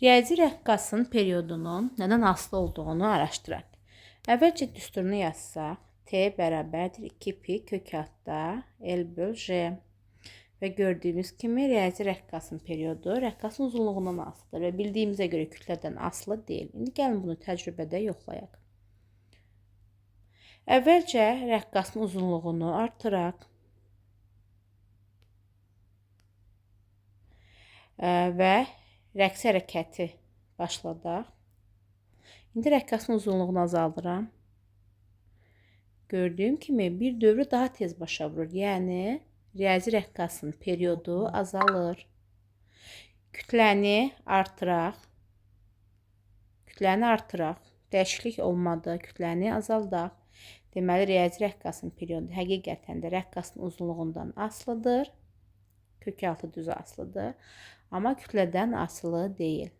Riyazi rəqqasın periodunun nədən asılı olduğunu araşdıraq. Əvvəlcə düsturunu yazsaq, T bərabərdir 2pi kök altda L böl J. Və gördüyümüz kimi riyazi rəqqasın periodu rəqqasın uzunluğundan asılıdır və bildiyimizə görə kütlədən asılı deyil. İndi gəlin bunu təcrübədə yoxlayaq. Əvvəlcə rəqqasın uzunluğunu artıraq və rəqs hərəkəti başladaq. İndi rəqqasın uzunluğunu azaldıram. Gördüyüm kimi bir dövrü daha tez başa vurur. Yəni, riyazi rəqqasın periodu azalır. Kütləni artıraq. Dəyişiklik olmadı. Kütləni azaldaq. Deməli, riyazi rəqqasın periodu həqiqətən də rəqqasın uzunluğundan asılıdır. Kök altı düz asılıdır. Amma kütlədən asılı deyil.